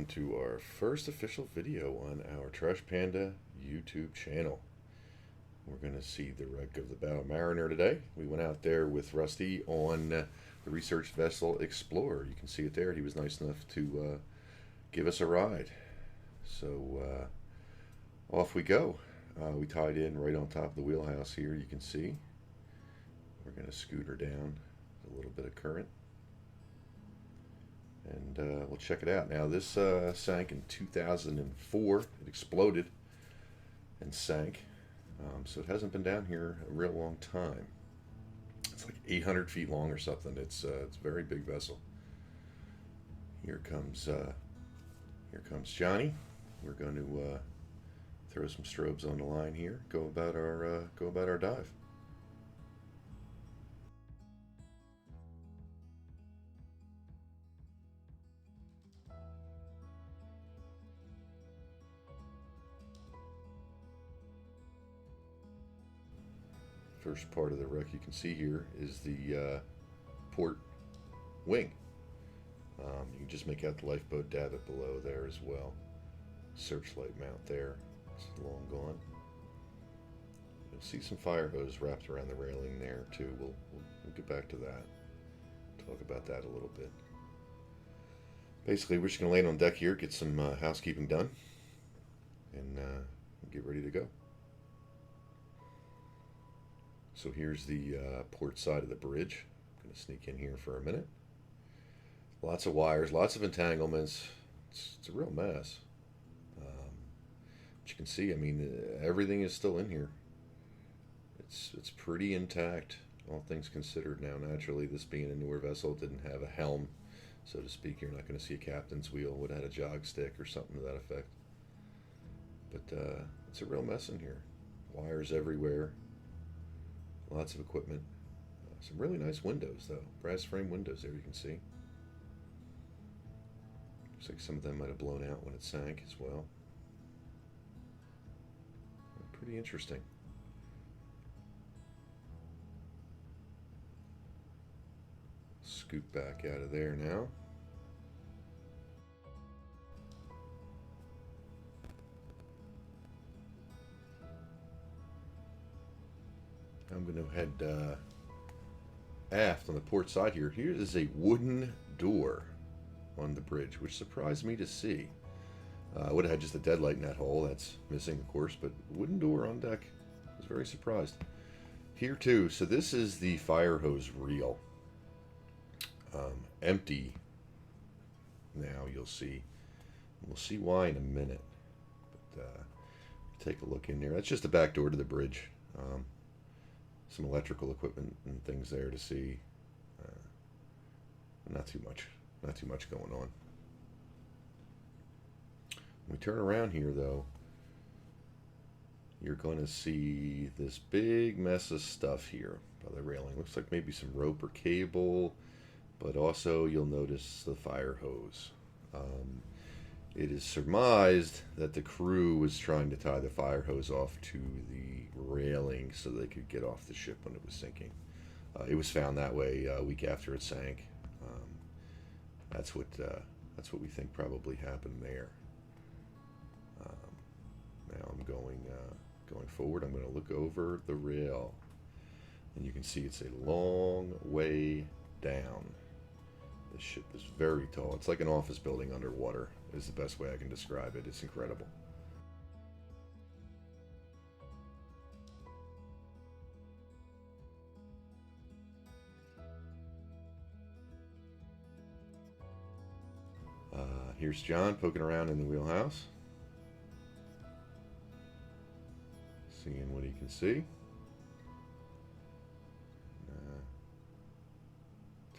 to our first official video on our Trash Panda YouTube channel. We're going to see the wreck of the Bow Mariner today. We went out there with Rusty on the research vessel Explorer. You can see it there. He was nice enough to give us a ride. So off we go. We tied in right on top of the wheelhouse here. You can see. We're going to scoot her down with a little bit of current. And we'll check it out. Now this sank in 2004. It exploded and sank. So it hasn't been down here a real long time. It's like 800 feet long or something. It's a very big vessel. Here comes Johnny. We're going to throw some strobes on the line here. Go about our dive. First part of the wreck you can see here is the port wing. You can just make out the lifeboat davit below there as well. Searchlight mount there. It's long gone. You'll see some fire hose wrapped around the railing there too. We'll get back to that. Talk about that a little bit. Basically, we're just going to land on deck here, get some housekeeping done, and get ready to go. So here's the port side of the bridge. I'm going to sneak in here for a minute. Lots of wires, lots of entanglements. It's a real mess. But you can see, I mean, everything is still in here. It's pretty intact, all things considered. Now, naturally, this being a newer vessel, it didn't have a helm, so to speak. You're not going to see a captain's wheel. Would have had a jog stick or something to that effect. But it's a real mess in here. Wires everywhere. Lots of equipment. Some really nice windows, though. Brass frame windows there, you can see. Looks like some of them might have blown out when it sank as well. Pretty interesting. Scoot back out of there now. I'm going to head aft on the port side here. Here is a wooden door on the bridge, which surprised me to see. I would have had just a deadlight in that hole. That's missing, of course, but wooden door on deck. I was very surprised. Here too, so this is the fire hose reel. Empty now, you'll see. We'll see why in a minute. But take a look in there. That's just the back door to the bridge. Some electrical equipment and things there to see. Not too much going on. When we turn around here, though, you're going to see this big mess of stuff here by the railing. Looks like maybe some rope or cable, but also you'll notice the fire hose. It is surmised that the crew was trying to tie the fire hose off to the railing so they could get off the ship when it was sinking. It was found that way a week after it sank. That's what we think probably happened there. Now I'm going forward. I'm going to look over the rail, and you can see it's a long way down. This ship is very tall. It's like an office building underwater, is the best way I can describe it. It's incredible. Here's John poking around in the wheelhouse, seeing what he can see.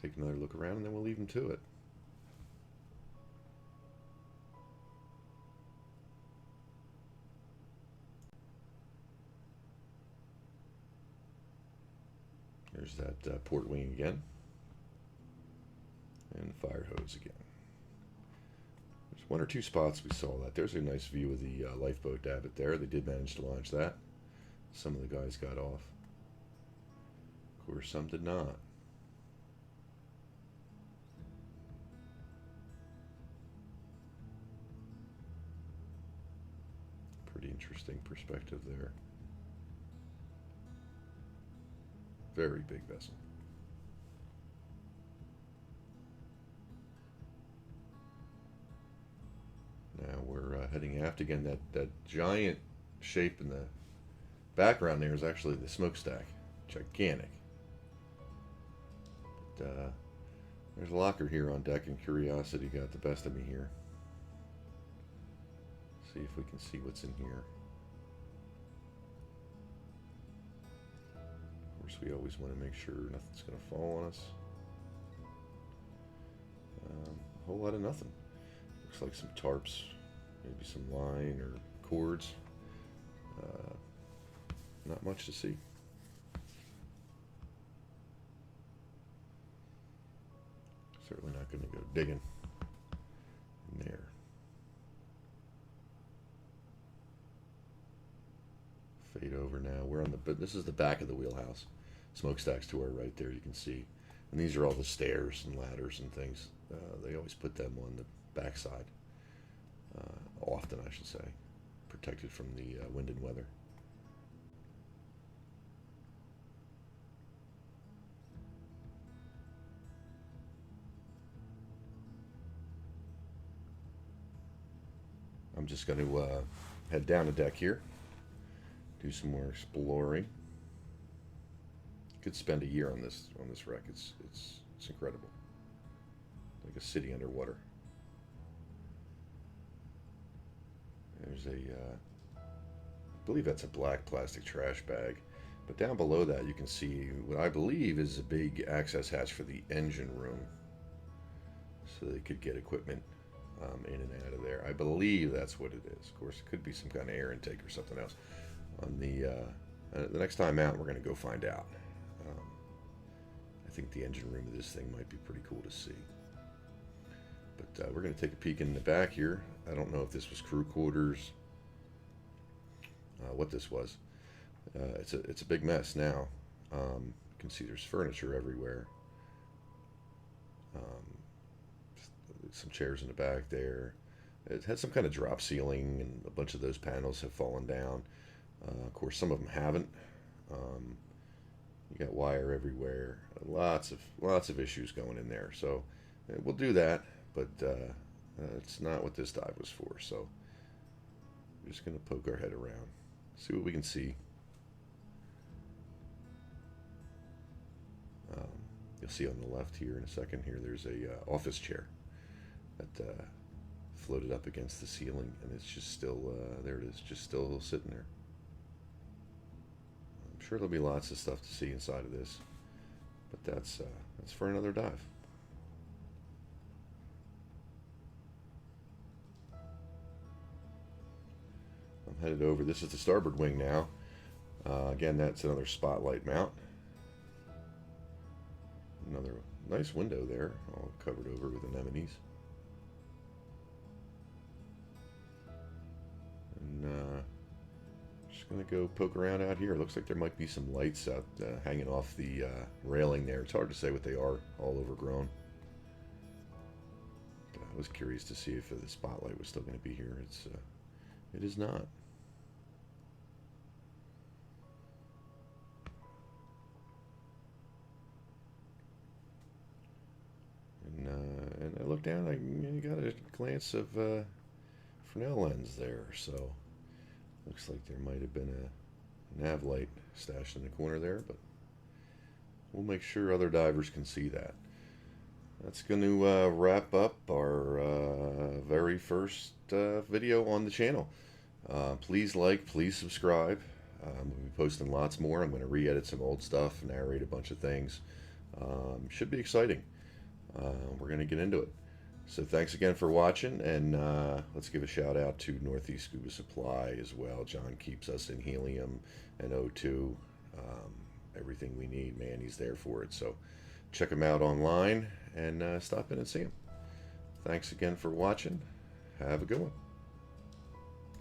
Take another look around, and then we'll leave him to it. There's that port wing again, and the fire hose again. There's one or two spots we saw that. There's a nice view of the lifeboat davit there. They did manage to launch that. Some of the guys got off. Of course, some did not. Pretty interesting perspective there. Very big vessel. Now we're heading aft again. That giant shape in the background there is actually the smokestack. Gigantic. But, there's a locker here on deck, and curiosity got the best of me here. See if we can see what's in here. Of course, we always want to make sure nothing's going to fall on us. A whole lot of nothing. Looks like some tarps, maybe some line or cords. Not much to see. Certainly not going to go digging in there. Fade over now. We're on the, this is the back of the wheelhouse. Smokestack's to our right there, you can see. And these are all the stairs and ladders and things. They always put them on the backside. Often, I should say. Protected from the wind and weather. I'm just going to head down the deck here, do some more exploring. Could spend a year on this wreck. It's incredible, like a city underwater. There's a, I believe that's a black plastic trash bag, but down below that you can see what I believe is a big access hatch for the engine room, so they could get equipment in and out of there. I believe that's what it is. Of course, it could be some kind of air intake or something else. On the next time out, we're going to go find out. I think the engine room of this thing might be pretty cool to see. But we're going to take a peek in the back here. I don't know if this was crew quarters, what this was. It's a big mess now. You can see there's furniture everywhere. Some chairs in the back there. It had some kind of drop ceiling, and a bunch of those panels have fallen down. Of course, some of them haven't. You got wire everywhere. Lots of issues going in there. So we'll do that, but it's not what this dive was for. So we're just gonna poke our head around, see what we can see. You'll see on the left here in a second. Here, there's a office chair that floated up against the ceiling, and it's just still there. It is, just still sitting there. I'm sure there'll be lots of stuff to see inside of this, but that's for another dive. I'm headed over. This is the starboard wing now. Again, that's another spotlight mount. Another nice window there, all covered over with anemones. And just gonna go poke around out here. It looks like there might be some lights out hanging off the railing there. It's hard to say what they are, all overgrown. But I was curious to see if the spotlight was still going to be here. It is not. And I look down, I got a glance of Fresnel lens there, so looks like there might have been a nav light stashed in the corner there, but we'll make sure other divers can see that. That's going to wrap up our very first video on the channel. Please like, please subscribe. We'll be posting lots more. I'm going to re-edit some old stuff, narrate a bunch of things. Should be exciting. We're going to get into it. So thanks again for watching, and let's give a shout out to Northeast Scuba Supply as well. John keeps us in helium and O2. Everything we need, man, he's there for it. So check him out online and stop in and see him. Thanks again for watching. Have a good one.